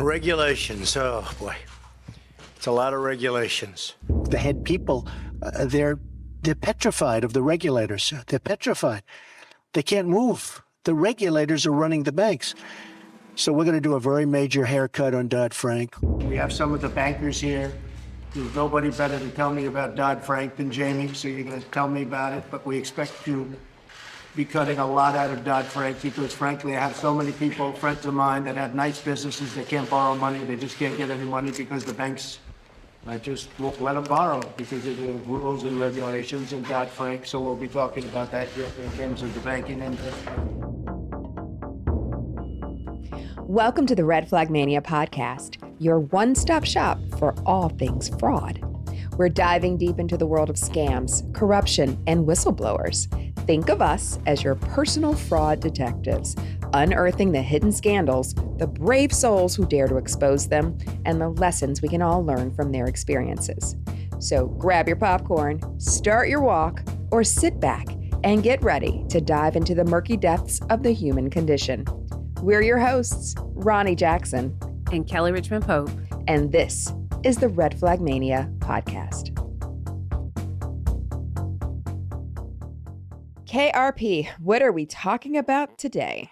Regulations, oh boy. It's a lot of regulations. The head people, they're petrified of the regulators. They're petrified. They can't move. The regulators are running the banks. So we're going to do a very major haircut on Dodd-Frank. We have some of the bankers here. There's nobody better to tell me about Dodd-Frank than Jamie, so you're going to tell me about it. But we expect to be cutting a lot out of Dodd-Frank because, frankly, I have so many people, friends of mine, that have nice businesses. They can't borrow money. They just can't get any money because the banks just won't let them borrow because of the rules and regulations in Dodd-Frank. So we'll be talking about that here in terms of the banking industry. Welcome to the Red Flag Mania podcast, your one-stop shop for all things fraud. We're diving deep into the world of scams, corruption, and whistleblowers. Think of us as your personal fraud detectives, unearthing the hidden scandals, the brave souls who dare to expose them, and the lessons we can all learn from their experiences. So grab your popcorn, start your walk, or sit back and get ready to dive into the murky depths of the human condition. We're your hosts, Roni Jackson and Kelly Richmond Pope, and this is the Red Flag Mania podcast. KRP, what are we talking about today?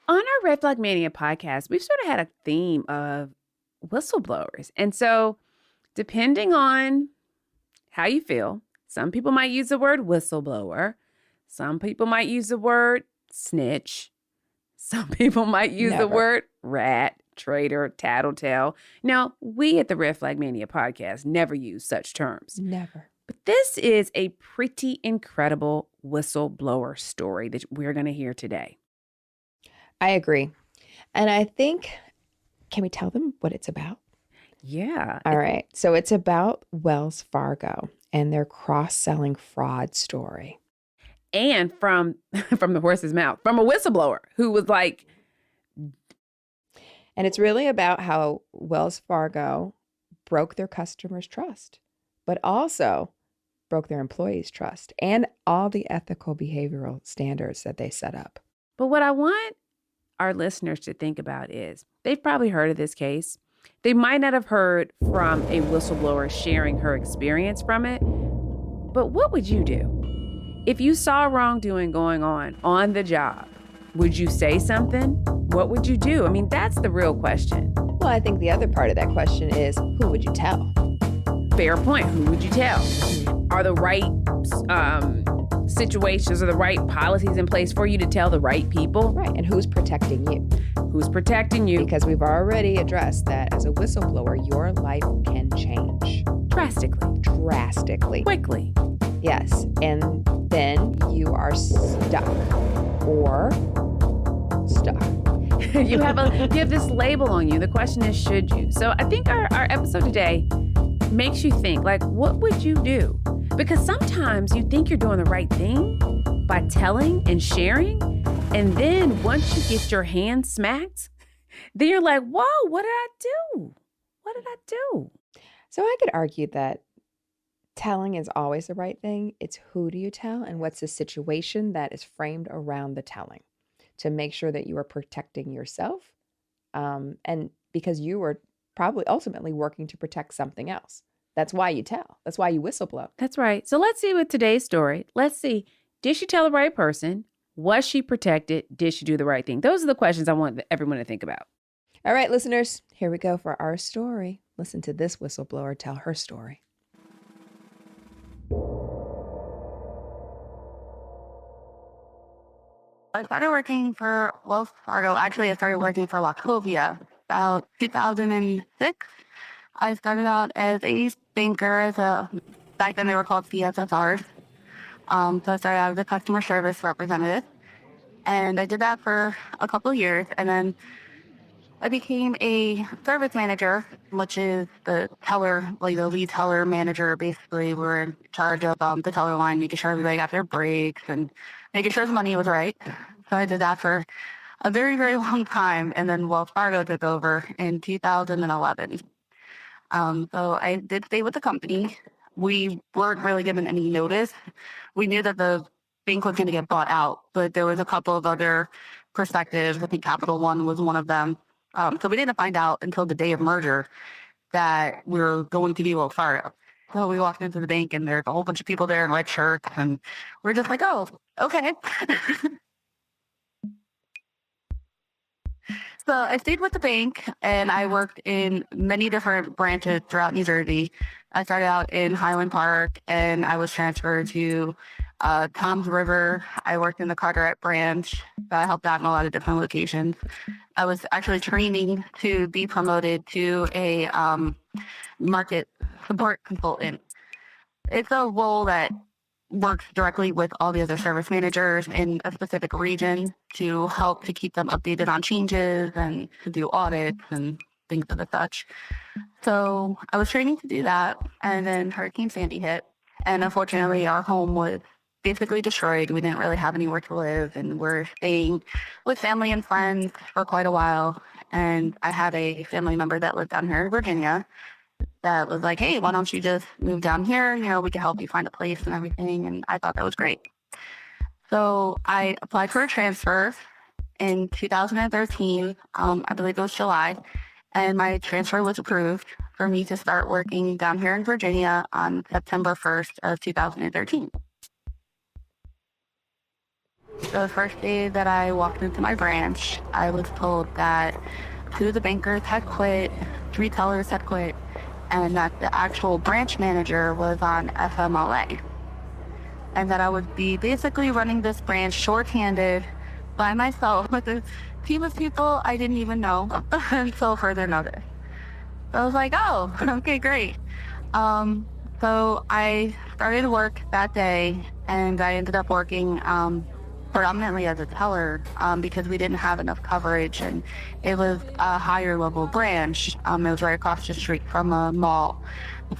On our Red Flag Mania podcast, we've sort of had a theme of whistleblowers. And so depending on how you feel, some people might use the word whistleblower. Some people might use the word snitch. Some people might use the word rat, traitor, tattletale. Now, we at the Red Flag Mania podcast never use such terms. Never. But this is a pretty incredible whistleblower story that we're going to hear today. I agree. And I think, can we tell them what it's about? Yeah. All right. So it's about Wells Fargo and their cross-selling fraud story. And from the horse's mouth, from a whistleblower who was like. And it's really about how Wells Fargo broke their customers' trust, but also broke their employees' trust and all the ethical behavioral standards that they set up. But what I want our listeners to think about is they've probably heard of this case. They might not have heard from a whistleblower sharing her experience from it. But what would you do? If you saw wrongdoing going on the job, would you say something? What would you do? I mean, that's the real question. Well, I think the other part of that question is, who would you tell? Fair point. Who would you tell? Are the right situations or the right policies in place for you to tell the right people? Right. And who's protecting you? Who's protecting you? Because we've already addressed that as a whistleblower, your life can change. Drastically. Quickly. Yes. And then you are stuck. You have this label on you. The question is, should you? So I think our episode today makes you think, like, what would you do? Because sometimes you think you're doing the right thing by telling and sharing. And then once you get your hand smacked, then you're like, whoa, what did I do? What did I do? So I could argue that telling is always the right thing. It's who do you tell and what's the situation that is framed around the telling to make sure that you are protecting yourself. And because you are probably ultimately working to protect something else. That's why you tell. That's why you whistleblow. That's right. So let's see with today's story. Let's see, did she tell the right person? Was she protected? Did she do the right thing? Those are the questions I want everyone to think about. All right, listeners, here we go for our story. Listen to this whistleblower tell her story. I started working for Wells Fargo. Actually, I started working for Wachovia about 2006. I started out as a banker, back then they were called CSSRs. So I started out as a customer service representative. And I did that for a couple of years. And then I became a service manager, which is the teller, like the lead teller manager. Basically, we're in charge of the teller line, making sure everybody got their breaks and making sure the money was right. So I did that for a very, very long time. And then Wells Fargo took over in 2011. So I did stay with the company. We weren't really given any notice. We knew that the bank was going to get bought out, but there was a couple of other perspectives. I think Capital One was one of them. So we didn't find out until the day of merger that we were going to be Wells Fargo. So we walked into the bank and there's a whole bunch of people there in red shirts, and we're just like, oh, okay. So I stayed with the bank and I worked in many different branches throughout New Jersey. I started out in Highland Park and I was transferred to Toms River. I worked in the Carteret branch. I helped out in a lot of different locations. I was actually training to be promoted to a market support consultant. It's a role that works directly with all the other service managers in a specific region to help to keep them updated on changes and to do audits and things of the such. So I was training to do that, and then Hurricane Sandy hit, and unfortunately our home was basically destroyed. We didn't really have anywhere to live, and we're staying with family and friends for quite a while. And I had a family member that lived down here in Virginia that was like, hey, why don't you just move down here? You know, we can help you find a place and everything. And I thought that was great. So I applied for a transfer in 2013. I believe it was July. And my transfer was approved for me to start working down here in Virginia on September 1st of 2013. The first day that I walked into my branch, I was told that 2 of the bankers had quit, 3 tellers had quit, and that the actual branch manager was on FMLA. And that I would be basically running this branch shorthanded by myself with a team of people I didn't even know until further notice. So I was like, oh, okay, great. So I started work that day, and I ended up working predominantly as a teller because we didn't have enough coverage, and it was a higher level branch. It was right across the street from a mall.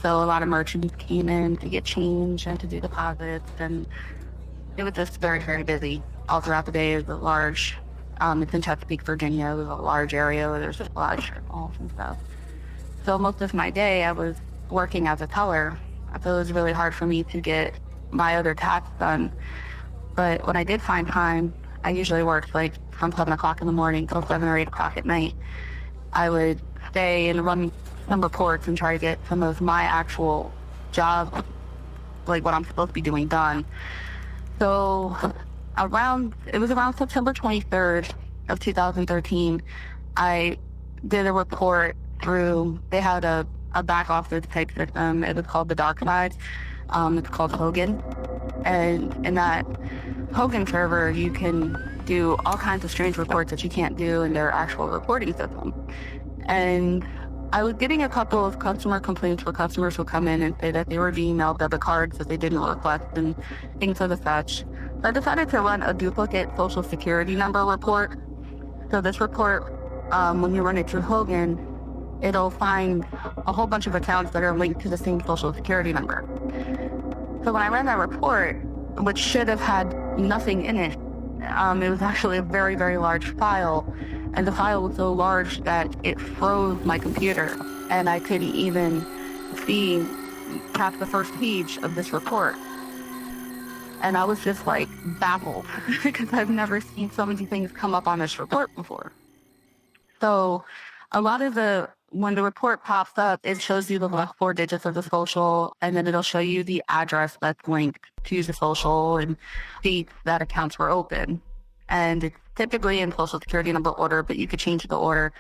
So a lot of merchants came in to get change and to do deposits, and it was just very, very busy all throughout the day. It was a large, it's in Chesapeake, Virginia. It was a large area where there's just a lot of strip malls and stuff. So most of my day I was working as a teller. I feel it was really hard for me to get my other tasks done. But when I did find time, I usually worked like from 7 o'clock in the morning till 7 or 8 o'clock at night. I would stay and run some reports and try to get some of my actual job, like what I'm supposed to be doing, done. So it was around September 23rd of 2013, I did a report through, they had a back office type system. It was called the Dark Side. It's called Hogan. And in that Hogan server, you can do all kinds of strange reports that you can't do in their actual reporting system. And I was getting a couple of customer complaints where customers would come in and say that they were being mailed debit cards that they didn't request and things of the such. So I decided to run a duplicate social security number report. So this report, when you run it through Hogan, it'll find a whole bunch of accounts that are linked to the same social security number. So when I ran that report, which should have had nothing in it, it was actually a very, very large file. And the file was so large that it froze my computer. And I couldn't even see past the first page of this report. And I was just like baffled because I've never seen so many things come up on this report before. So a lot of when the report pops up, it shows you the last 4 digits of the social, and then it'll show you the address that's linked to the social and dates that accounts were open. And it's typically in social security number order, but you could change the order.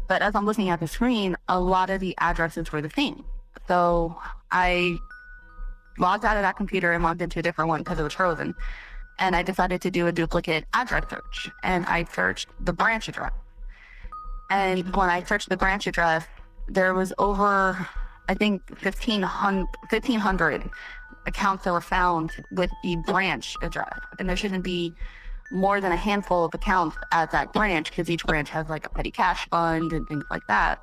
But as I'm looking at the screen, a lot of the addresses were the same. So I logged out of that computer and logged into a different one because it was frozen. And I decided to do a duplicate address search, and I searched the branch address. And when I searched the branch address, there was over, I think, 1,500 accounts that were found with the branch address. And there shouldn't be more than a handful of accounts at that branch because each branch has like a petty cash fund and things like that.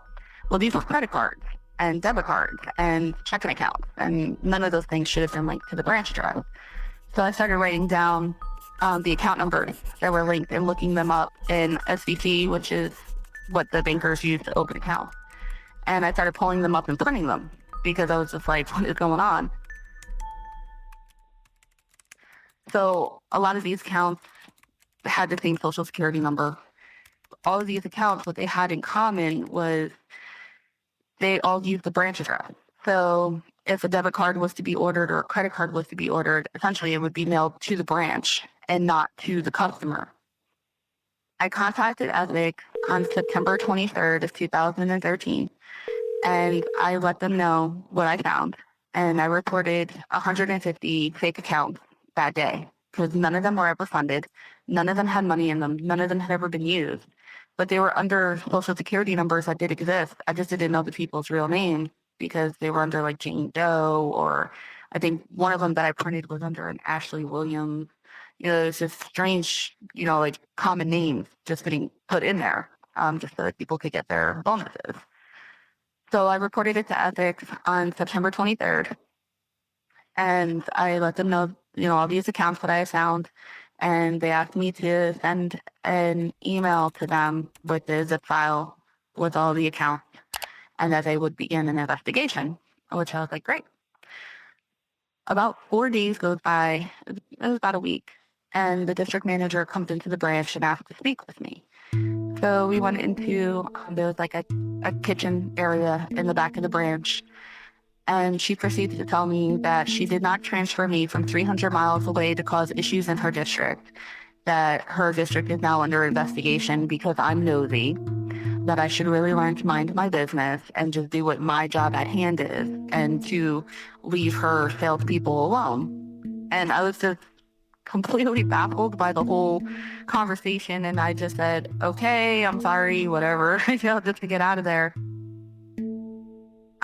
Well, these were credit cards and debit cards and checking accounts, and none of those things should have been linked to the branch address. So I started writing down the account numbers that were linked and looking them up in SVC, which is what the bankers use to open accounts. And I started pulling them up and printing them because I was just like, what is going on? So a lot of these accounts had the same social security number. all of these accounts, what they had in common was they all used the branch address. So if a debit card was to be ordered or a credit card was to be ordered, essentially it would be mailed to the branch and not to the customer. I contacted Epic on September 23rd of 2013, and I let them know what I found. And I reported 150 fake accounts that day because none of them were ever funded. None of them had money in them. None of them had ever been used. But they were under social security numbers that did exist. I just didn't know the people's real names because they were under like Jane Doe, or I think one of them that I printed was under an Ashley Williams. It's just strange, like common names just getting put in there just so that people could get their bonuses. So I reported it to Ethics on September 23rd, and I let them know, all these accounts that I found, and they asked me to send an email to them with the zip file with all the accounts, and that they would begin an investigation, which I was like, great. About 4 days goes by, it was about a week, and the district manager comes into the branch and asks to speak with me. So we went into, there was like a kitchen area in the back of the branch, and she proceeded to tell me that she did not transfer me from 300 miles away to cause issues in her district, that her district is now under investigation because I'm nosy, that I should really learn to mind my business and just do what my job at hand is, and to leave her salespeople alone. And I was just completely baffled by the whole conversation, and I just said, okay, I'm sorry, whatever, just to get out of there.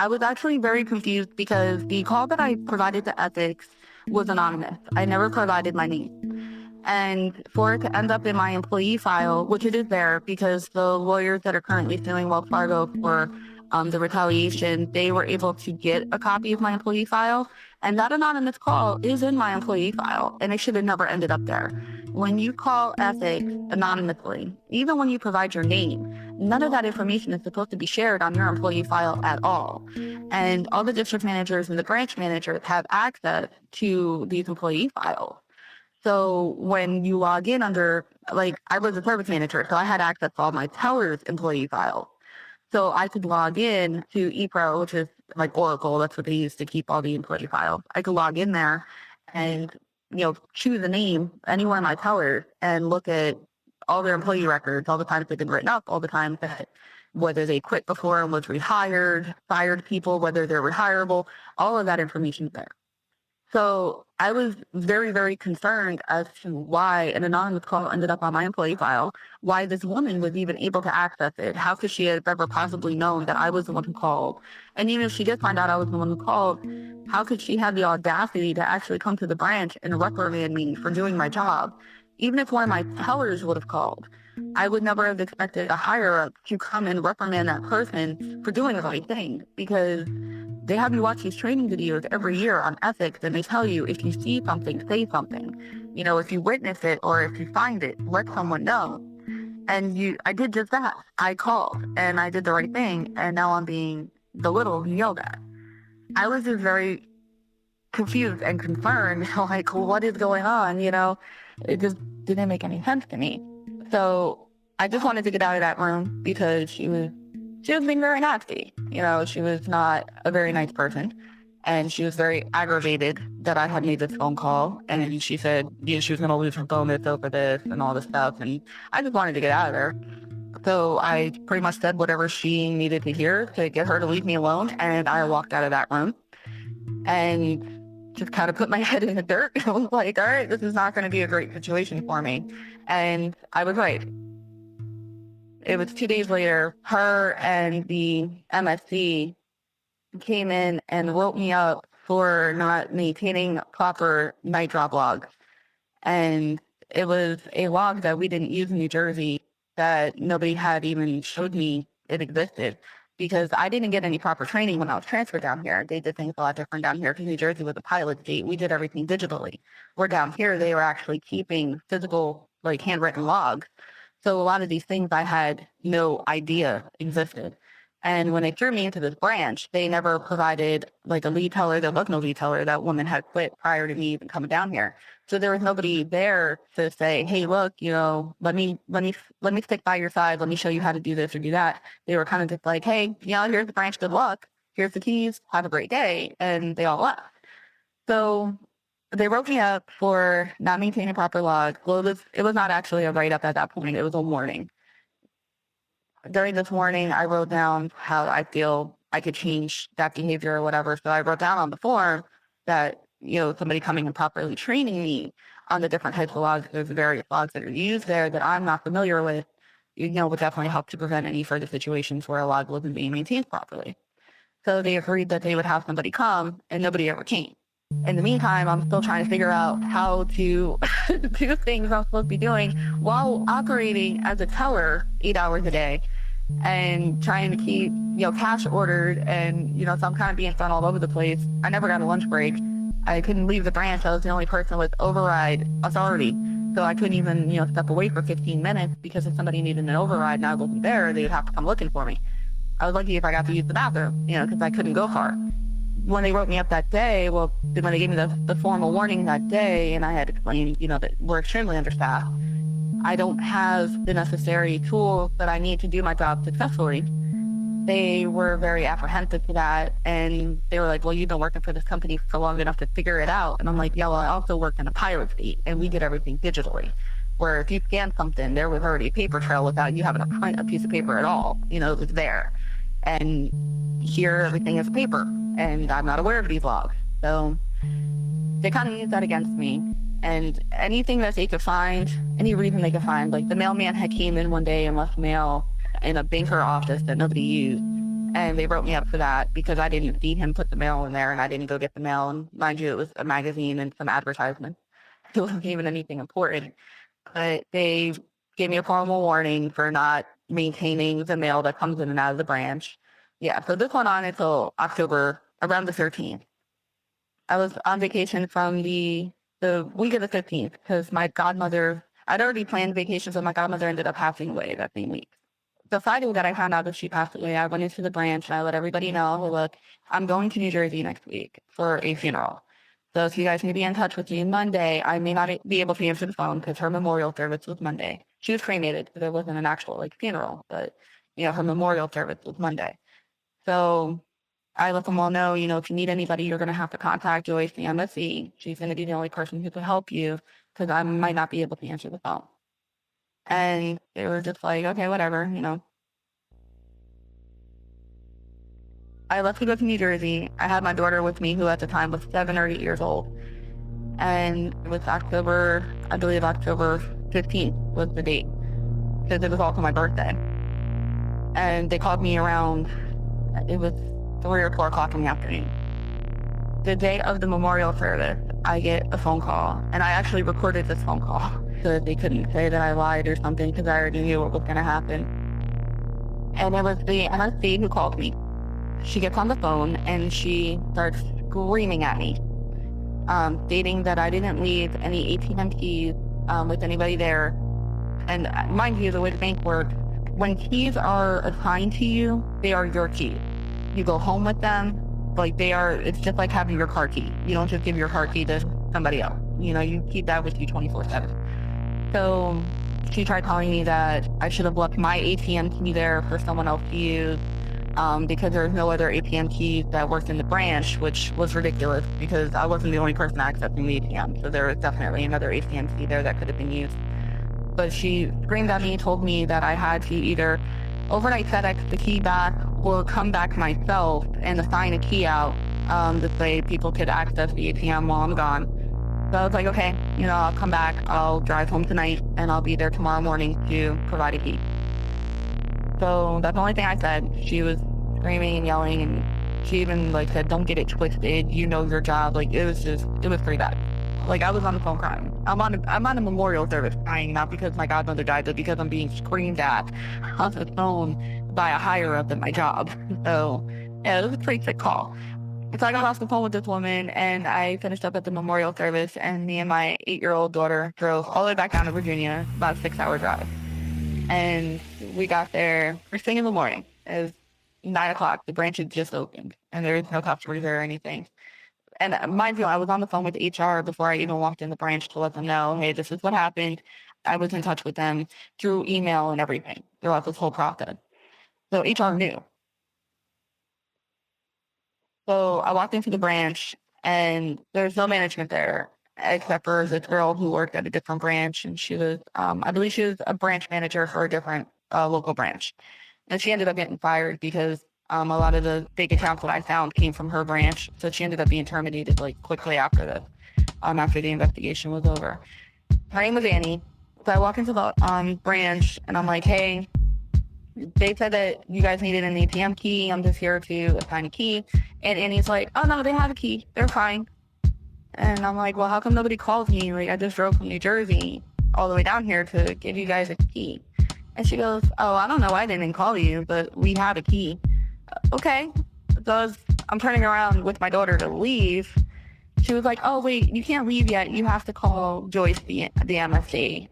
I was actually very confused because the call that I provided to Ethics was anonymous. I never provided my name. And for it to end up in my employee file, which it is there because the lawyers that are currently suing Wells Fargo for the retaliation, they were able to get a copy of my employee file. And that anonymous call is in my employee file, and it should have never ended up there. When you call Ethics anonymously, even when you provide your name, none of that information is supposed to be shared on your employee file at all. And all the district managers and the branch managers have access to these employee files. So when you log in under, like, I was a service manager, so I had access to all my teller's employee files. So I could log in to ePro, which is like Oracle. That's what they use to keep all the employee files. I could log in there and, choose a name anywhere in my tellers and look at all their employee records, all the times they've been written up, all the times that whether they quit before and was rehired, fired people, whether they're rehirable, all of that information is there. So I was very, very concerned as to why an anonymous call ended up on my employee file, why this woman was even able to access it. How could she have ever possibly known that I was the one who called? And even if she did find out I was the one who called, how could she have the audacity to actually come to the branch and reprimand me for doing my job? Even if one of my tellers would have called, I would never have expected a higher up to come and reprimand that person for doing the right thing, because they have you watch these training videos every year on ethics, and they tell you if you see something, say something. If you witness it or if you find it, let someone know. And I did just that. I called and I did the right thing, and now I'm being belittled and yelled at. I was just very confused and concerned, like, what is going on? It just didn't make any sense to me. So I just wanted to get out of that room because she was being very nasty. She was not a very nice person, and she was very aggravated that I had made this phone call, and she said she was going to lose her bonus over this and all this stuff, and I just wanted to get out of there. So I pretty much said whatever she needed to hear to get her to leave me alone, and I walked out of that room and just kind of put my head in the dirt. I was like, all right, this is not going to be a great situation for me. And I was right. It was 2 days later, her and the MSC came in and woke me up for not maintaining proper night drop logs. And it was a log that we didn't use in New Jersey, that nobody had even showed me it existed, because I didn't get any proper training when I was transferred down here. They did things a lot different down here, because New Jersey was a pilot state. We did everything digitally. Where down here, they were actually keeping physical, like handwritten logs. So a lot of these things I had no idea existed. And when they threw me into this branch, they never provided like a lead teller. There was no lead teller. That woman had quit prior to me even coming down here. So there was nobody there to say, hey, look, let me stick by your side. Let me show you how to do this or do that. They were kind of just like, hey, here's the branch. Good luck. Here's the keys. Have a great day. And they all left. So they wrote me up for not maintaining proper logs. Well, it was not actually a write-up at that point. It was a warning. During this warning, I wrote down how I feel I could change that behavior or whatever. So I wrote down on the form that, somebody coming and properly training me on the different types of logs, there's various logs that are used there that I'm not familiar with, would definitely help to prevent any further situations where a log wasn't being maintained properly. So they agreed that they would have somebody come, and nobody ever came. In the meantime, I'm still trying to figure out how to do things I'm supposed to be doing while operating as a teller 8 hours a day and trying to keep, cash ordered. And, so I'm kind of being thrown all over the place. I never got a lunch break. I couldn't leave the branch. I was the only person with override authority. So I couldn't even, step away for 15 minutes because if somebody needed an override and I wasn't there, they would have to come looking for me. I was lucky if I got to use the bathroom, because I couldn't go far. When they wrote me up that day, when they gave me the formal warning that day, and I had explained, that we're extremely understaffed, I don't have the necessary tools that I need to do my job successfully. They were very apprehensive to that, and they were like, well, you've been working for this company for long enough to figure it out. And I'm like, yeah, well, I also worked in a pilot state, and we did everything digitally, where if you scan something, there was already a paper trail without you having to print a piece of paper at all. It was there. And here, everything is paper, and I'm not aware of these logs. So they kind of used that against me. And anything that they could find, any reason they could find, like the mailman had came in one day and left mail in a banker office that nobody used. And they wrote me up for that because I didn't see him put the mail in there and I didn't go get the mail. And mind you, it was a magazine and some advertisements. It wasn't even anything important. But they gave me a formal warning for not maintaining the mail that comes in and out of the branch. Yeah, so this went on until October, around the 13th. I was on vacation from the week of the 15th because my godmother, I'd already planned vacations, but my godmother ended up passing away that same week. The Friday that I found out that she passed away, I went into the branch and I let everybody know, hey, look, I'm going to New Jersey next week for a funeral. So if you guys can be in touch with me Monday, I may not be able to answer the phone because her memorial service was Monday. She was cremated, so there wasn't an actual funeral, but her memorial service was Monday. So I let them all know, if you need anybody, you're going to have to contact Joyce, the MSC. She's going to be the only person who can help you because I might not be able to answer the phone. And they were just like, okay, whatever, I left to go to New Jersey. I had my daughter with me, who at the time was 7 or 8 years old. And it was October 15th was the date because it was also my birthday. And they called me around, it was 3 or 4 o'clock in the afternoon. The day of the memorial service, I get a phone call, and I actually recorded this phone call so that they couldn't say that I lied or something because I already knew what was going to happen. And it was the MSC who called me. She gets on the phone and she starts screaming at me, stating that I didn't leave any ATM keys with anybody there. And mind you, the way the bank works, when keys are assigned to you, they are your keys. You go home with them, it's just like having your car key. You don't just give your car key to somebody else. You keep that with you 24/7. So she tried telling me that I should have left my ATM key there for someone else to use because there's no other ATM keys that worked in the branch, which was ridiculous because I wasn't the only person accessing the ATM. So there was definitely another ATM key there that could have been used. But she screamed at me, told me that I had to either overnight FedEx the key back or come back myself and assign a key out this way people could access the ATM while I'm gone. So I was like, okay, I'll come back, I'll drive home tonight, and I'll be there tomorrow morning to provide a key. So that's the only thing I said. She was screaming and yelling, and she even said, don't get it twisted, your job. It was pretty bad. I was on the phone crying. I'm on a memorial service crying, not because my godmother died, but because I'm being screamed at on the phone by a higher up at my job. So yeah, it was a pretty sick call. So I got off the phone with this woman and I finished up at the memorial service, and me and my 8-year-old daughter drove all the way back down to Virginia, about a 6-hour drive. And we got there first thing in the morning. As 9 o'clock. The branch had just opened and there was no customers there or anything. And mind you, I was on the phone with HR before I even walked in the branch to let them know, hey, this is what happened. I was in touch with them through email and everything throughout this whole process. So HR knew. So I walked into the branch and there's no management there except for this girl who worked at a different branch. And she was, I believe she was a branch manager for a different local branch. And she ended up getting fired because a lot of the big accounts that I found came from her branch. So she ended up being terminated like quickly after this, after the investigation was over. Her name was Annie. So I walk into the branch and I'm like, hey, they said that you guys needed an ATM key. I'm just here to assign a key. And Annie's like, oh no, they have a key. They're fine. And I'm like, well, how come nobody calls me? Like, I just drove from New Jersey all the way down here to give you guys a key. And she goes, oh, I don't know why they didn't call you, but we have a key. Okay. So I'm turning around with my daughter to leave. She was like, oh, wait, you can't leave yet. You have to call Joyce, the MSC.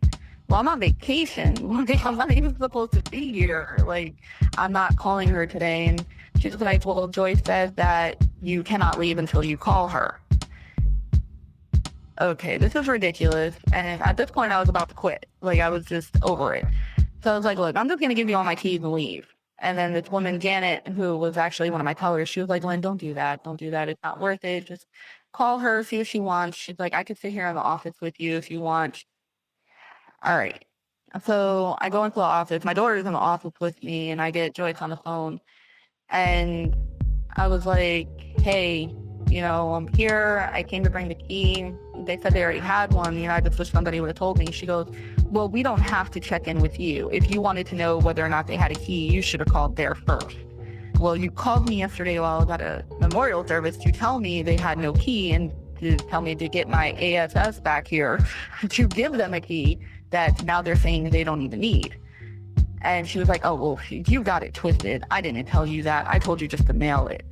Well, I'm on vacation. I'm not even supposed to be here. Like, I'm not calling her today. And she's like, well, Joyce says that you cannot leave until you call her. Okay, this is ridiculous. And at this point, I was about to quit. Like, I was just over it. So I was like, look, I'm just going to give you all my keys and leave. And then this woman, Janet, who was actually one of my tellers, she was like, Lynn, don't do that. Don't do that. It's not worth it. Just call her, see what she wants. She's like, I could sit here in the office with you if you want. All right. So I go into the office. My daughter's in the office with me, and I get Joyce on the phone. And I was like, hey, I'm here. I came to bring the key. They said they already had one. I just wish somebody would have told me. She goes, well, we don't have to check in with you. If you wanted to know whether or not they had a key, you should have called there first. Well, you called me yesterday while I was at a memorial service to tell me they had no key and to tell me to get my ASS back here to give them a key that now they're saying they don't even need. And she was like, oh, well, you got it twisted. I didn't tell you that. I told you just to mail it.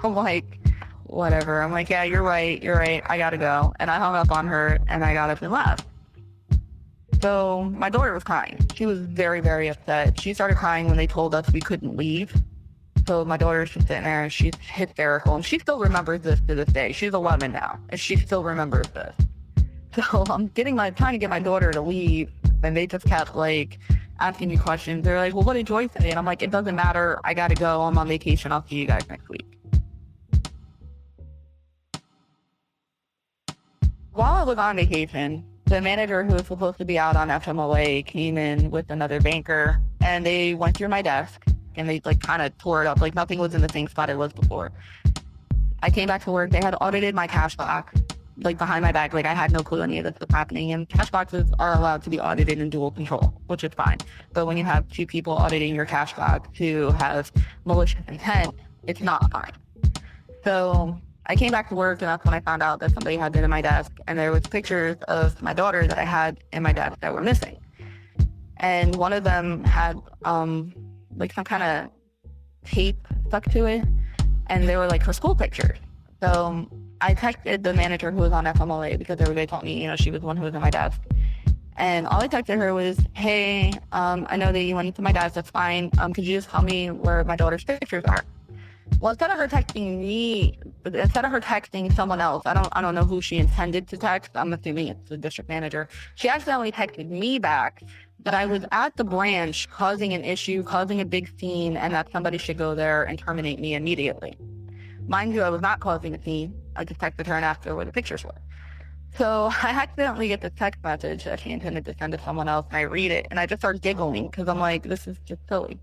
I'm like, whatever. I'm like, yeah, you're right. I gotta go. And I hung up on her and I got up and left. So my daughter was crying. She was very, very upset. She started crying when they told us we couldn't leave. So my daughter's just sitting there and she's hysterical. And she still remembers this to this day. She's 11 now and she still remembers this. So I'm trying to get my daughter to leave. And they just kept asking me questions. They're like, well, what did Joyce say? And I'm like, it doesn't matter. I gotta go. I'm on vacation. I'll see you guys next week. While I was on vacation, the manager who was supposed to be out on FMLA came in with another banker and they went through my desk and they kind of tore it up. Like nothing was in the same spot it was before. I came back to work. They had audited my cash box, behind my back. I had no clue any of this was happening. And cash boxes are allowed to be audited in dual control, which is fine. But when you have two people auditing your cash box who have malicious intent, it's not fine. So I came back to work and that's when I found out that somebody had been in my desk and there was pictures of my daughter that I had in my desk that were missing. And one of them had some kind of tape stuck to it and they were her school pictures. So I texted the manager who was on FMLA because everybody told me, she was the one who was in my desk. And all I texted her was, hey, I know that you went into my desk, that's fine. Could you just tell me where my daughter's pictures are? Well, instead of her texting someone else, I don't know who she intended to text. I'm assuming it's the district manager. She accidentally texted me back that I was at the branch causing an issue, causing a big scene, and that somebody should go there and terminate me immediately. Mind you, I was not causing a scene. I just texted her and asked her where the pictures were. So I accidentally get this text message that she intended to send to someone else, and I read it, and I just start giggling because I'm like, this is just silly.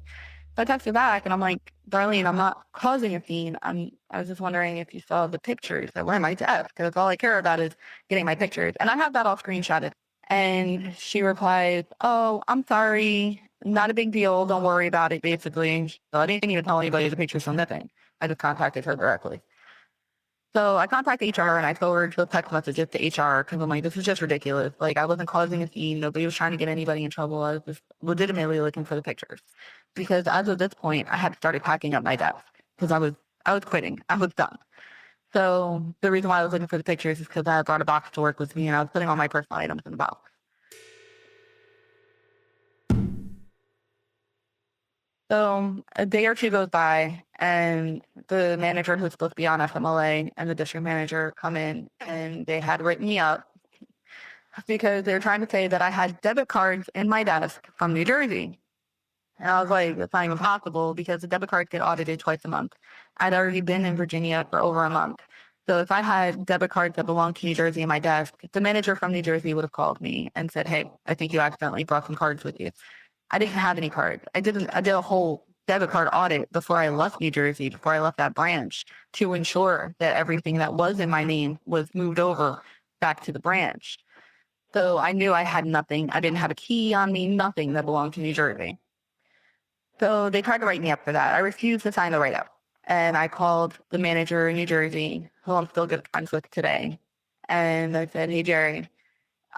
So I text her back, and I'm like, Darlene, I'm not causing a scene. I was just wondering if you saw the pictures that were in my desk, because all I care about is getting my pictures. And I have that all screenshotted. And she replies, oh, I'm sorry. Not a big deal. Don't worry about it, basically. So I didn't even tell anybody the pictures from nothing. I just contacted her directly. So I contacted HR and I forwarded the text messages to HR because I'm like, this is just ridiculous. I wasn't causing a scene. Nobody was trying to get anybody in trouble. I was just legitimately looking for the pictures. Because as of this point, I had started packing up my desk because I was quitting. I was done. So the reason why I was looking for the pictures is because I had brought a box to work with me and I was putting all my personal items in the box. So a day or two goes by, and the manager who's supposed to be on FMLA and the district manager come in, and they had written me up because they were trying to say that I had debit cards in my desk from New Jersey. And I was like, it's not even possible because the debit cards get audited twice a month. I'd already been in Virginia for over a month. So if I had debit cards that belonged to New Jersey in my desk, the manager from New Jersey would have called me and said, hey, I think you accidentally brought some cards with you. I didn't have any cards. I did a whole debit card audit before I left New Jersey, before I left that branch, to ensure that everything that was in my name was moved over back to the branch. So I knew I had nothing. I didn't have a key on me, nothing that belonged to New Jersey. So they tried to write me up for that. I refused to sign the write-up. And I called the manager in New Jersey, who I'm still good friends with today. And I said, hey, Jerry,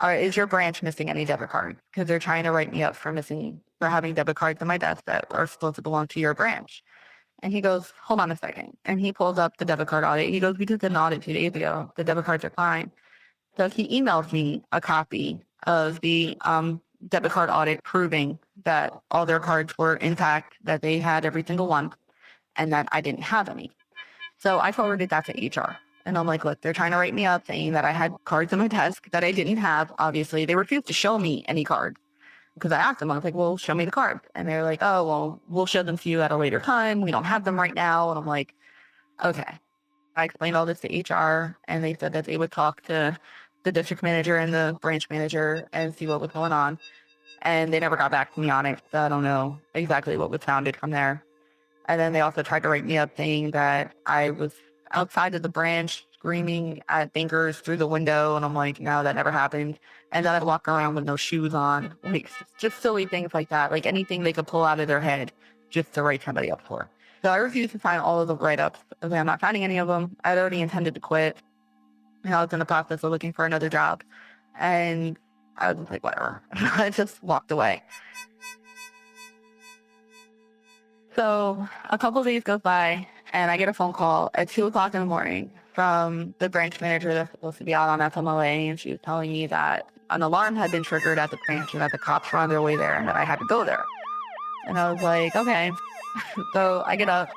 is your branch missing any debit cards? Because they're trying to write me up for having debit cards on my desk that are supposed to belong to your branch. And he goes, hold on a second. And he pulls up the debit card audit. He goes, we just did an audit 2 days ago. The debit cards are fine. So he emailed me a copy of the debit card audit proving that all their cards were intact, that they had every single one, and that I didn't have any. So I forwarded that to HR. And I'm like, look, they're trying to write me up saying that I had cards on my desk that I didn't have. Obviously, they refused to show me any cards because I asked them. I was like, well, show me the card. And they're like, oh, well, we'll show them to you at a later time. We don't have them right now. And I'm like, okay. I explained all this to HR, and they said that they would talk to the district manager and the branch manager and see what was going on. And they never got back to me on it. So I don't know exactly what was founded from there. And then they also tried to write me up saying that I was outside of the branch screaming at bankers through the window. And I'm like, no, that never happened. And then I'd walk around with no shoes on. Like, just silly things like that. Like anything they could pull out of their head just to write somebody up for. So I refused to sign all of the write-ups. I was like, I'm not signing any of them. I'd already intended to quit. And I was in the process of looking for another job. And I was like, whatever. I just walked away. So a couple of days goes by, and I get a phone call at 2 o'clock in the morning from the branch manager that's supposed to be out on FMLA, and she was telling me that an alarm had been triggered at the branch and that the cops were on their way there and that I had to go there. And I was like, okay. So I get up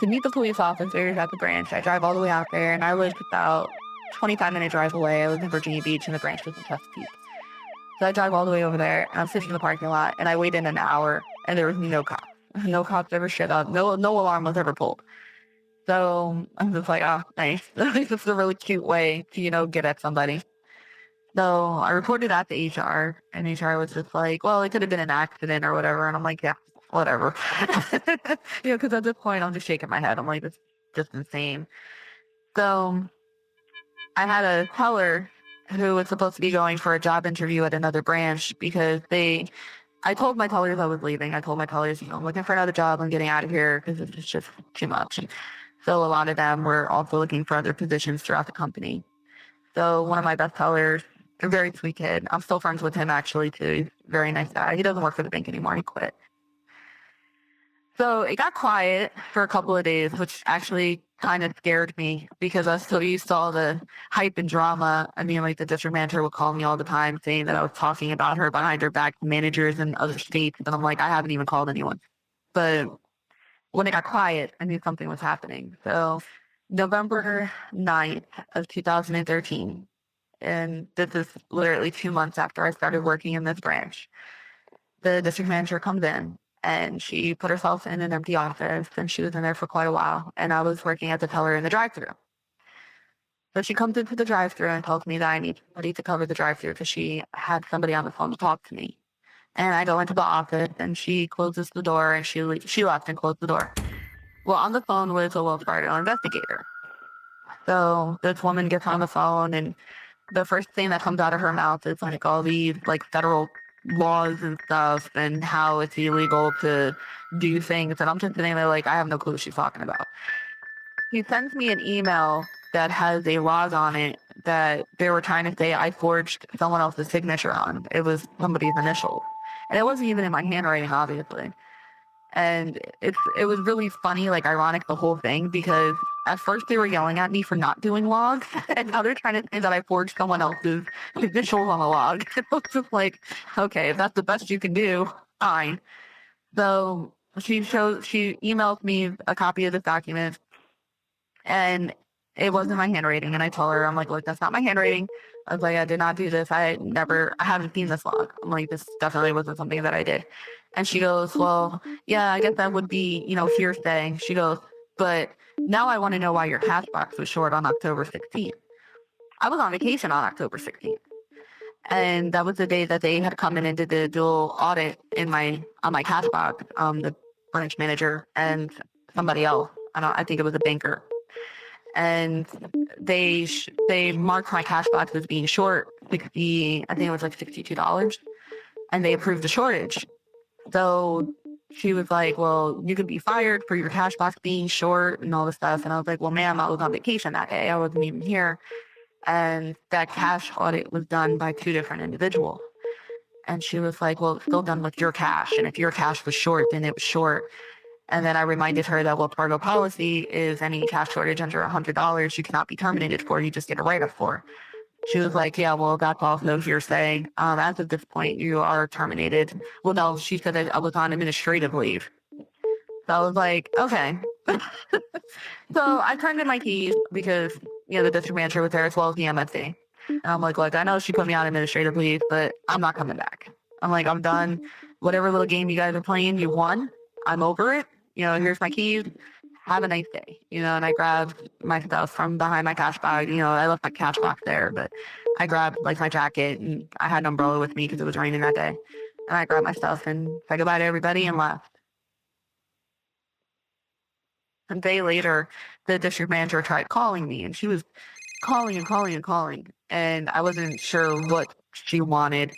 to meet the police officers at the branch. I drive all the way out there, and I lived about 25-minute drive away. I lived in Virginia Beach, and the branch was in Chesapeake. So I drive all the way over there, and I'm sitting in the parking lot, and I waited an hour, and there was no cops. No cops ever showed up. No alarm was ever pulled. So I'm just like, oh, nice. This is a really cute way to, get at somebody. So I reported that to HR, and HR was just like, well, it could have been an accident or whatever. And I'm like, yeah, whatever. Because at this point, I'm just shaking my head. I'm like, it's just insane. So I had a teller who was supposed to be going for a job interview at another branch because I told my tellers I was leaving. I told my tellers, I'm looking for another job. I'm getting out of here because it's just too much. So a lot of them were also looking for other positions throughout the company. So one of my best tellers, a very sweet kid. I'm still friends with him actually too. He's a very nice guy. He doesn't work for the bank anymore. He quit. So it got quiet for a couple of days, which actually kind of scared me because I was so used to all the hype and drama. I mean, like the district manager would call me all the time saying that I was talking about her behind her back to managers in other states. And I'm like, I haven't even called anyone. But when it got quiet, I knew something was happening. So November 9th of 2013, and this is literally 2 months after I started working in this branch, the district manager comes in. And she put herself in an empty office, and she was in there for quite a while. And I was working as a teller in the drive-thru. So she comes into the drive-thru and tells me that I need somebody to cover the drive-thru because she had somebody on the phone to talk to me. And I go into the office, and she closes the door, and she left and closed the door. Well, on the phone was a Wells Fargo investigator. So this woman gets on the phone, and the first thing that comes out of her mouth is like all these like federal laws and stuff and how it's illegal to do things. And I'm just sitting there like, I have no clue what she's talking about. He sends me an email that has a log on it that they were trying to say I forged someone else's signature on. It was somebody's initials. And it wasn't even in my handwriting, obviously. And it was really funny, like ironic, the whole thing, because at first they were yelling at me for not doing logs, and now they're trying to say that I forged someone else's initials on the log. It was just like, okay, if that's the best you can do, fine. So she emailed me a copy of this document, and it wasn't my handwriting. And I told her, I'm like, look, that's not my handwriting. I was like, I did not do this. I haven't seen this log. I'm like, this definitely wasn't something that I did. And she goes, well, yeah, I guess that would be, hearsay. She goes, but now I want to know why your cash box was short on October 16th. I was on vacation on October 16th. And that was the day that they had come in and did the dual audit on my cash box, the branch manager and somebody else. I think it was a banker. And they marked my cash box as being short I think it was like $62, and they approved the shortage. So she was like, well, you could be fired for your cash box being short and all this stuff. And I was like, well, ma'am, I was on vacation that day. I wasn't even here. And that cash audit was done by 2 different individuals. And she was like, well, it's still done with your cash. And if your cash was short, then it was short. And then I reminded her that Wells Fargo policy is any cash shortage under $100 you cannot be terminated for. You just get a write-up for. She was like, yeah, well, that's also hearsay. As of this point, you are terminated. Well, no, she said that I was on administrative leave. So I was like, okay. So I turned in my keys because, the district manager was there as well as the MSC. And I'm like, look, I know she put me on administrative leave, but I'm not coming back. I'm like, I'm done. Whatever little game you guys are playing, you won. I'm over it. Here's my keys. Have a nice day. And I grabbed my stuff from behind my cash bag. I left my cash box there, but I grabbed like my jacket, and I had an umbrella with me because it was raining that day. And I grabbed my stuff and said goodbye to everybody and left. A day later, the district manager tried calling me, and she was calling and calling and calling. And I wasn't sure what she wanted.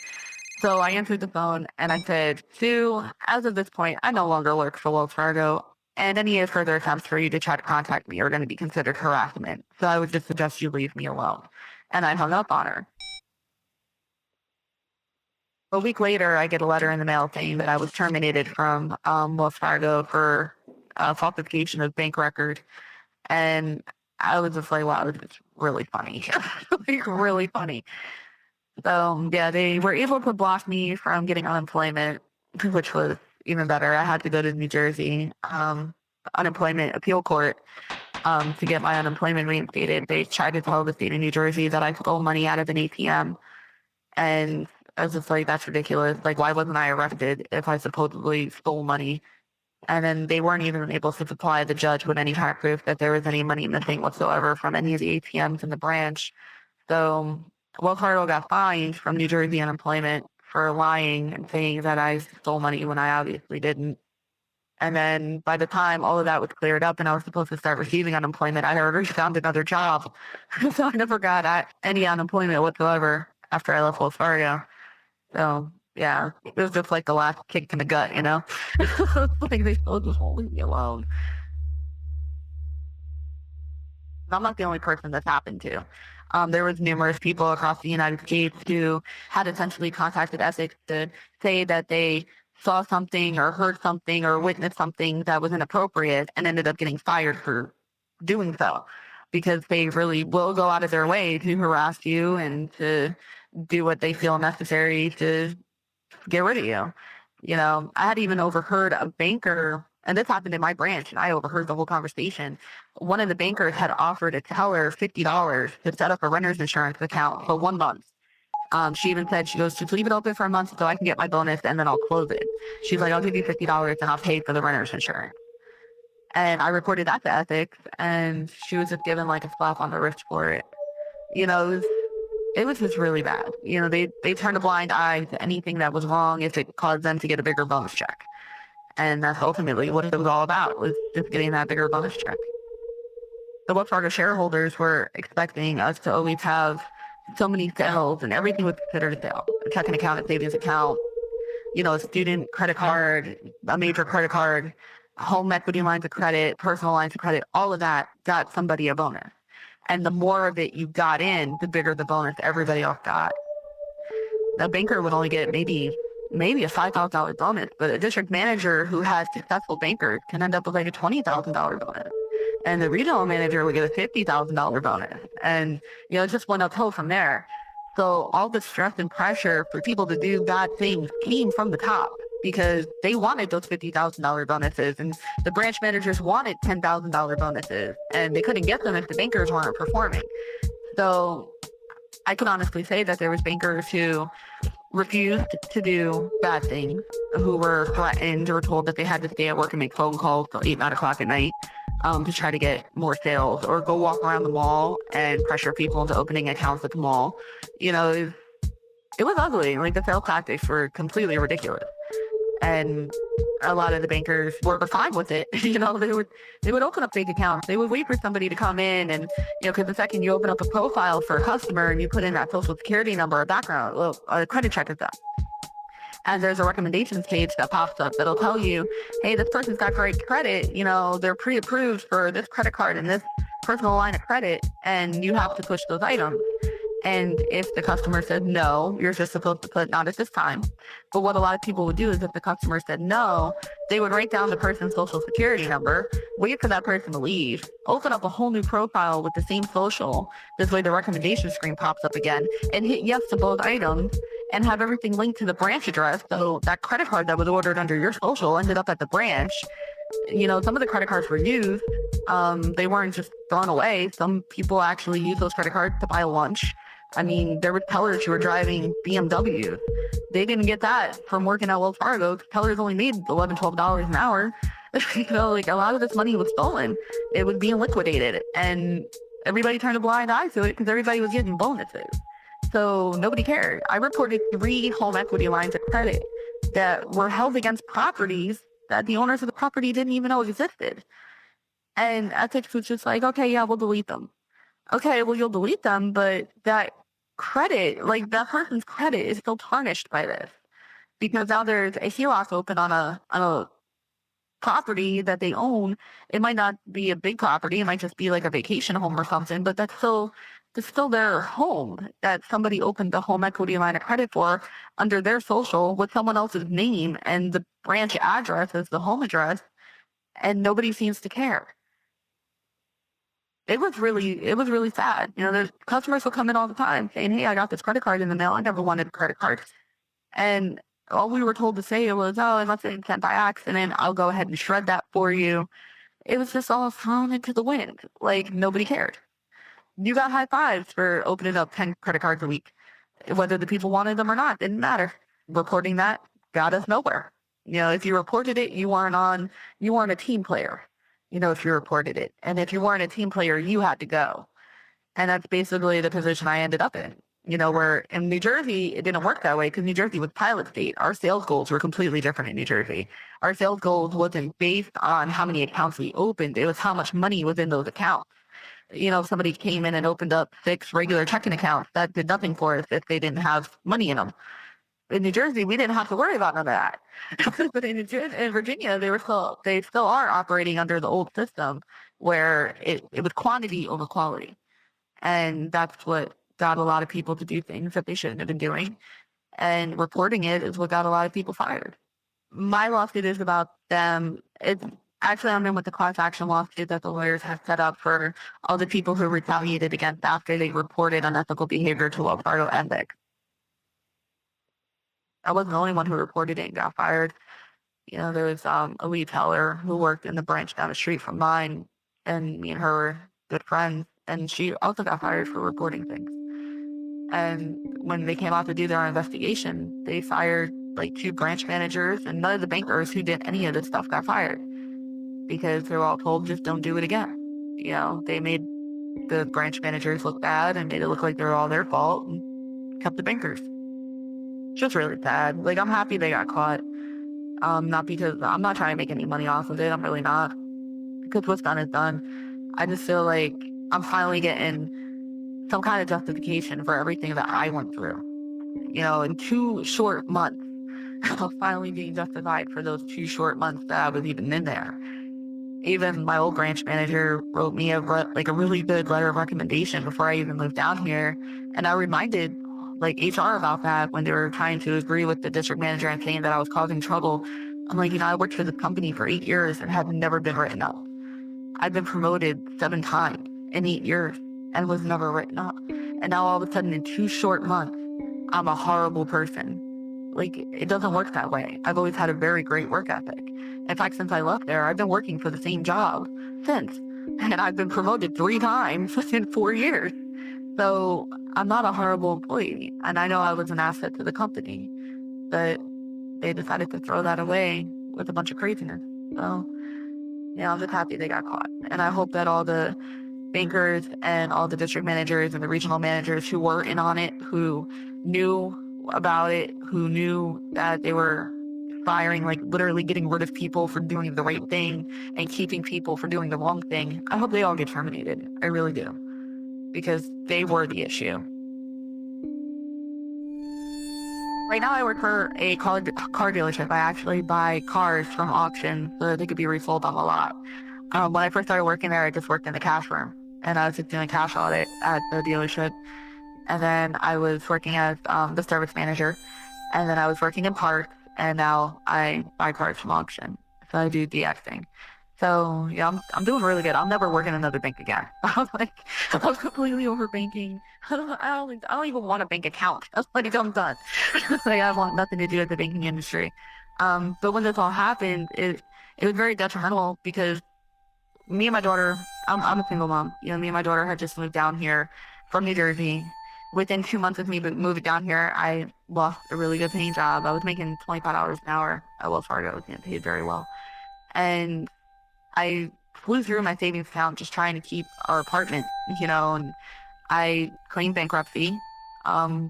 So I answered the phone and I said, Sue, as of this point, I no longer work for Wells Fargo, and any further attempts for you to try to contact me are going to be considered harassment. So I would just suggest you leave me alone. And I hung up on her. A week later, I get a letter in the mail saying that I was terminated from Wells Fargo for falsification of bank record. And I was just like, wow, this is really funny. Like, really funny. So, yeah, they were able to block me from getting unemployment, which was even better. I had to go to New Jersey unemployment appeal court to get my unemployment reinstated. They tried to tell the state of New Jersey that I stole money out of an ATM. And I was just like, that's ridiculous. Like, why wasn't I arrested if I supposedly stole money? And then they weren't even able to supply the judge with any kind of proof that there was any money missing whatsoever from any of the ATMs in the branch. So Wells Fargo got fined from New Jersey unemployment for lying and saying that I stole money when I obviously didn't. And then by the time all of that was cleared up and I was supposed to start receiving unemployment, I had already found another job. So I never got any unemployment whatsoever after I left Wells Fargo. So, yeah, it was just like the last kick in the gut, Like they still just won't leave me alone. I'm not the only person that's happened to. There was numerous people across the United States who had essentially contacted ethics to say that they saw something or heard something or witnessed something that was inappropriate and ended up getting fired for doing so, because they really will go out of their way to harass you and to do what they feel necessary to get rid of you. I had even overheard a banker, and this happened in my branch, and I overheard the whole conversation. One of the bankers had offered a teller $50 to set up a renter's insurance account for 1 month. She even said, she goes, just leave it open for a month so I can get my bonus and then I'll close it. She's like, I'll give you $50 and I'll pay for the renter's insurance. And I reported that to ethics, and she was just given like a slap on the wrist for it. It was just really bad. They turned a blind eye to anything that was wrong if it caused them to get a bigger bonus check. And that's ultimately what it was all about, was just getting that bigger bonus check. The Wells Fargo shareholders were expecting us to always have so many sales, and everything was considered a sale. A checking account, a savings account, a student credit card, a major credit card, home equity lines of credit, personal lines of credit, all of that got somebody a bonus. And the more of it you got in, the bigger the bonus everybody else got. The banker would only get maybe a $5,000 bonus, but a district manager who has successful bankers can end up with like a $20,000 bonus. And the regional manager would get a $50,000 bonus. And, it just went uphill from there. So all the stress and pressure for people to do bad things came from the top. because they wanted those $50,000 bonuses, and the branch managers wanted $10,000 bonuses, and they couldn't get them if the bankers weren't performing. So I could honestly say that there was bankers who refused to do bad things, who were threatened or told that they had to stay at work and make phone calls till 8, 9 o'clock at night to try to get more sales, or go walk around the mall and pressure people into opening accounts at the mall. You know, it was ugly. Like, the sales tactics were completely ridiculous. And a lot of the bankers were fine with it. You know, they would open up fake accounts. They would wait for somebody to come in, and, you know, because the second you open up a profile for a customer and you put in that social security number or background, well, a credit check is done. And there's a recommendations page that pops up that'll tell you, hey, this person's got great credit. You know, they're pre-approved for this credit card and this personal line of credit, and you have to push those items. And if the customer said no, you're just supposed to put not at this time. But what a lot of people would do is, if the customer said no, they would write down the person's social security number, wait for that person to leave, open up a whole new profile with the same social. This way the recommendation screen pops up again, and hit yes to both items, and have everything linked to the branch address. So that credit card that was ordered under your social ended up at the branch. You know, some of the credit cards were used. They weren't just thrown away. Some people actually used those credit cards to buy lunch. I mean, there were tellers who were driving BMWs. They didn't get that from working at Wells Fargo. Tellers only made $11, $12 an hour. You know, like, a lot of this money was stolen. It was being liquidated, and everybody turned a blind eye to it because everybody was getting bonuses. So nobody cared. I reported 3 home equity lines of credit that were held against properties that the owners of the property didn't even know existed. And ethics was just like, okay, yeah, we'll delete them. Okay, well, you'll delete them, but that credit, like, that person's credit is still tarnished by this, because now there's a HELOC open on a property that they own. It might not be a big property. It might just be like a vacation home or something, but that's still their home that somebody opened the home equity line of credit for under their social with someone else's name, and the branch address is the home address, and nobody seems to care. It was really sad. You know, the customers will come in all the time saying, hey, I got this credit card in the mail. I never wanted a credit card. And all we were told to say was, oh, unless it's sent by accident, I'll go ahead and shred that for you. It was just all thrown into the wind. Like, nobody cared. You got high fives for opening up 10 credit cards a week. Whether the people wanted them or not, didn't matter. Reporting that got us nowhere. You know, if you reported it, you weren't a team player. You know, if you reported it. And if you weren't a team player, you had to go. And that's basically the position I ended up in. You know, where in New Jersey, it didn't work that way because New Jersey was pilot state. Our sales goals were completely different in New Jersey. Our sales goals wasn't based on how many accounts we opened. It was how much money was in those accounts. You know, if somebody came in and opened up 6 regular checking accounts, that did nothing for us if they didn't have money in them. In New Jersey, we didn't have to worry about none of that. But in Virginia, they still are operating under the old system where it was quantity over quality. And that's what got a lot of people to do things that they shouldn't have been doing. And reporting it is what got a lot of people fired. My lawsuit is about them. I'm in with the class action lawsuit that the lawyers have set up for all the people who retaliated against after they reported unethical behavior to Wells Fargo Ethics. I wasn't the only one who reported it and got fired. You know, there was a lead teller who worked in the branch down the street from mine, and me and her were good friends, and she also got fired for reporting things. And when they came out to do their investigation, they fired like 2 branch managers, and none of the bankers who did any of this stuff got fired because they were all told, just don't do it again. You know, they made the branch managers look bad and made it look like they were all their fault and kept the bankers. Just really sad. Like, I'm happy they got caught. Not because I'm not trying to make any money off of it. I'm really not. Because what's done is done. I just feel like I'm finally getting some kind of justification for everything that I went through. You know, in 2 short months, I'm finally being justified for those 2 short months that I was even in there. Even my old branch manager wrote me a really good letter of recommendation before I even moved down here. And I reminded HR about that when they were trying to agree with the district manager and saying that I was causing trouble. I'm like, I worked for this company for 8 years and have never been written up. I've been promoted 7 times in 8 years and was never written up. And now all of a sudden in 2 short months, I'm a horrible person. Like, it doesn't work that way. I've always had a very great work ethic. In fact, since I left there, I've been working for the same job since. And I've been promoted 3 times in 4 years. So I'm not a horrible employee. And I know I was an asset to the company. But they decided to throw that away with a bunch of craziness. So, yeah, I'm just happy they got caught. And I hope that all the bankers and all the district managers and the regional managers who were in on it, who knew about it, who knew that they were firing, like literally getting rid of people for doing the right thing and keeping people for doing the wrong thing, I hope they all get terminated. I really do. Because they were the issue. Right now I work for a car dealership. I actually buy cars from auction so that they could be resold on the lot. When I first started working there, I just worked in the cash room. And I was just doing cash audit at the dealership. And then I was working as the service manager. And then I was working in parts. And now I buy cars from auction. So I do DXing. So yeah, I'm doing really good. I'll never work in another bank again. I'm completely over banking. I don't even want a bank account. That's like I'm done. Like, I want nothing to do with the banking industry. But when this all happened, it was very detrimental because me and my daughter, I'm a single mom. You know, me and my daughter had just moved down here from New Jersey. Within 2 months of me moving down here, I lost a really good paying job. I was making $25 an hour at Wells Fargo. I was getting paid very well. And I flew through my savings account just trying to keep our apartment, you know, and I claimed bankruptcy.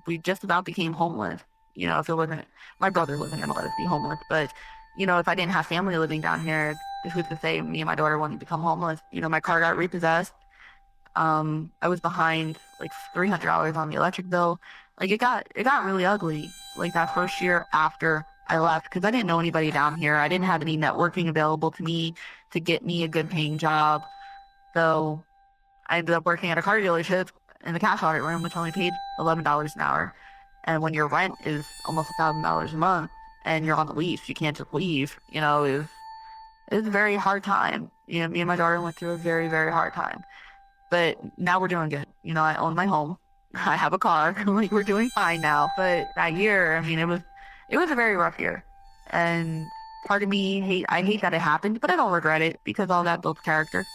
We just about became homeless. You know, if it wasn't, my brother wasn't going to let us be homeless, but, you know, if I didn't have family living down here, who's to say me and my daughter wouldn't become homeless? You know, my car got repossessed. I was behind like $300 on the electric bill. Like, it got really ugly, like that first year after I left, because I didn't know anybody down here. I didn't have any networking available to me to get me a good paying job. So I ended up working at a car dealership in the cash audit room, which only paid $11 an hour. And when your rent is almost $1,000 a month and you're on the lease, you can't just leave, you know, it was a very hard time. You know, me and my daughter went through a very, very hard time. But now we're doing good. You know, I own my home. I have a car. Like, we're doing fine now. But that year, I mean, it was a very rough year. And part of me, I hate that it happened, but I don't regret it because all that builds character.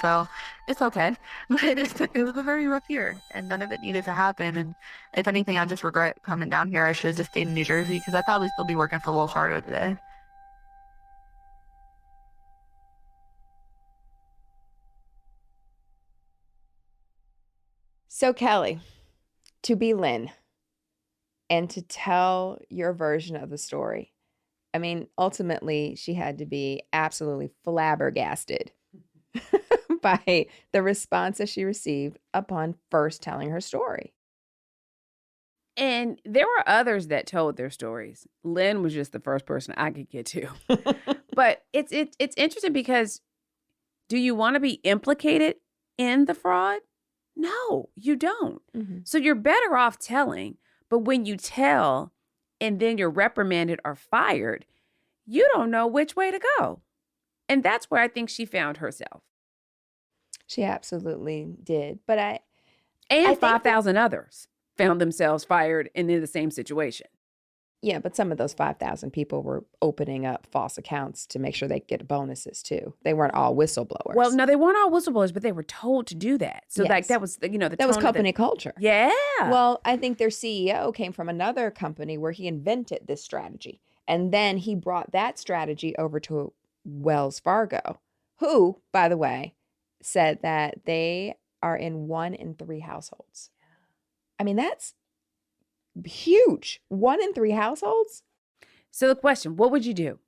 So it's okay. But it was a very rough year and none of it needed to happen. And if anything, I just regret coming down here. I should have just stayed in New Jersey because I'd probably still be working for Wells Fargo today. So, Kelly, to be Lynn and to tell your version of the story, I mean, ultimately, she had to be absolutely flabbergasted by the response that she received upon first telling her story. And there were others that told their stories. Lynn was just the first person I could get to. But it's interesting because do you want to be implicated in the fraud? No, you don't. Mm-hmm. So you're better off telling. But when you tell and then you're reprimanded or fired, you don't know which way to go. And that's where I think she found herself. She absolutely did. But I And 5,000 others found themselves fired and in the same situation. Yeah, but some of those 5,000 people were opening up false accounts to make sure they get bonuses too. They weren't all whistleblowers. Well, no, they weren't all whistleblowers, but they were told to do that. So Yes. like that was, you know, that was company culture. Yeah. Well, I think their CEO came from another company where he invented this strategy. And then he brought that strategy over to Wells Fargo, who, by the way, said that they are in 1 in 3 households. I mean, that's huge. 1 in 3 households. So the question, what would you do?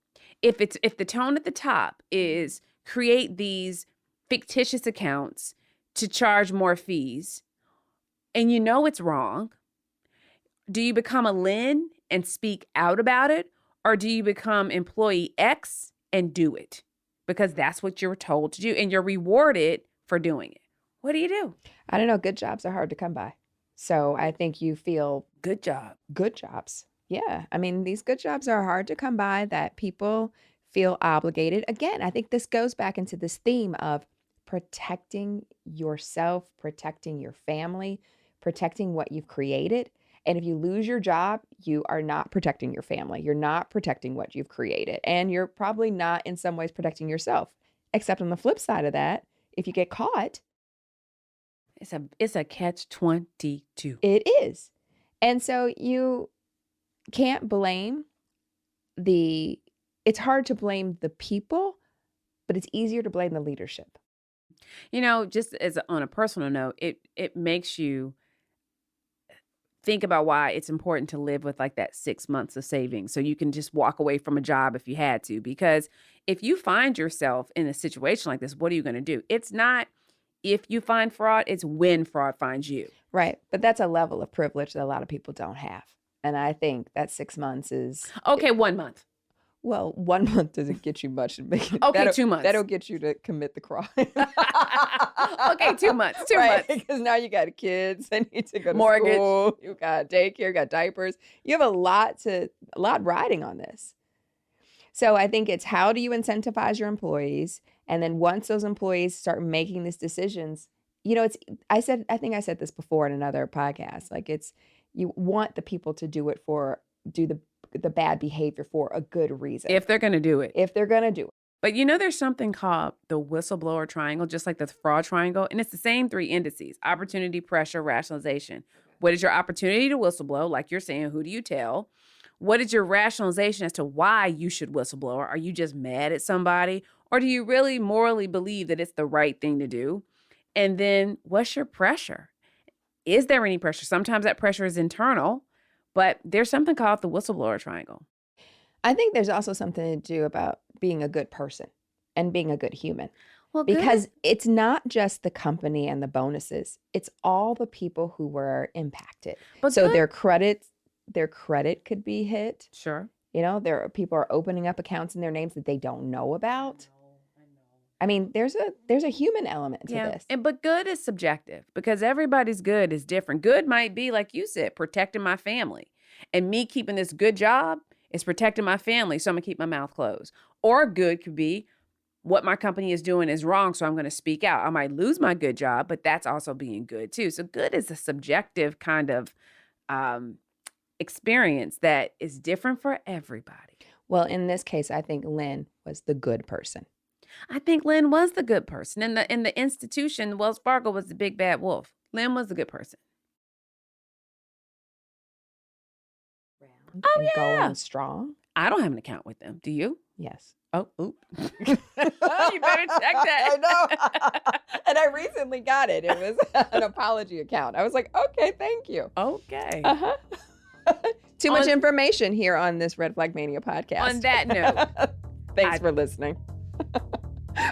If the tone at the top is create these fictitious accounts to charge more fees and you know it's wrong, do you become a Lynn and speak out about it? Or do you become employee X and do it? Because that's what you're told to do and you're rewarded for doing it. What do you do? I don't know. Good jobs are hard to come by. So I think you feel Good job. good jobs. Yeah. I mean, these good jobs are hard to come by that people feel obligated. Again, I think this goes back into this theme of protecting yourself, protecting your family, protecting what you've created. And if you lose your job, you are not protecting your family. You're not protecting what you've created. And you're probably not in some ways protecting yourself. Except on the flip side of that, if you get caught, it's a catch-22. it is. And so you can't blame it's hard to blame the people, but it's easier to blame the leadership. Just as on a personal note, it makes you think about why it's important to live with like that 6 months of savings so you can just walk away from a job if you had to. Because if you find yourself in a situation like this, what are you going to do? It's not if you find fraud, it's when fraud finds you. Right. But that's a level of privilege that a lot of people don't have. And I think that 6 months is... Okay, 1 month. Well, 1 month doesn't get you much. Okay, 2 months. That'll get you to commit the crime. Okay, 2 months. 2 Right, months. because now you got kids that need to go to Mortgage. school. You got daycare, you got diapers. You have a lot riding on this. So I think it's how do you incentivize your employees? And then once those employees start making these decisions, I think I said this before in another podcast. Like you want the people to do the bad behavior for a good reason. If they're going to do it. But there's something called the whistleblower triangle, just like the fraud triangle. And it's the same 3 indices: opportunity, pressure, rationalization. What is your opportunity to whistleblow? Like you're saying, who do you tell? What is your rationalization as to why you should whistleblow? Are you just mad at somebody? Or do you really morally believe that it's the right thing to do? And then what's your pressure? Is there any pressure? Sometimes that pressure is internal, but there's something called the whistleblower triangle. I think there's also something to do about being a good person and being a good human. Well, because it's not just the company and the bonuses. It's all the people who were impacted. But so good. their credit could be hit. Sure. There are people are opening up accounts in their names that they don't know about. I mean, there's a human element to this. But good is subjective because everybody's good is different. Good might be, like you said, protecting my family. And me keeping this good job is protecting my family, so I'm going to keep my mouth closed. Or good could be what my company is doing is wrong, so I'm going to speak out. I might lose my good job, but that's also being good too. So good is a subjective kind of experience that is different for everybody. Well, in this case, I think Lynn was the good person. I think Lynn was the good person. In the institution, Wells Fargo was the big bad wolf. Lynn was the good person. And going strong. I don't have an account with them. Do you? Yes. Oh, oop. You better check that. I know. And I recently got it. It was an apology account. I was like, okay, thank you. Okay. Uh-huh. Too much information here on this Red Flag Mania podcast. On that note. Thanks for listening.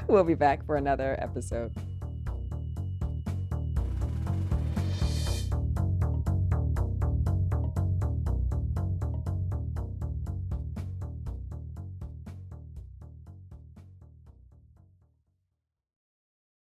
We'll be back for another episode.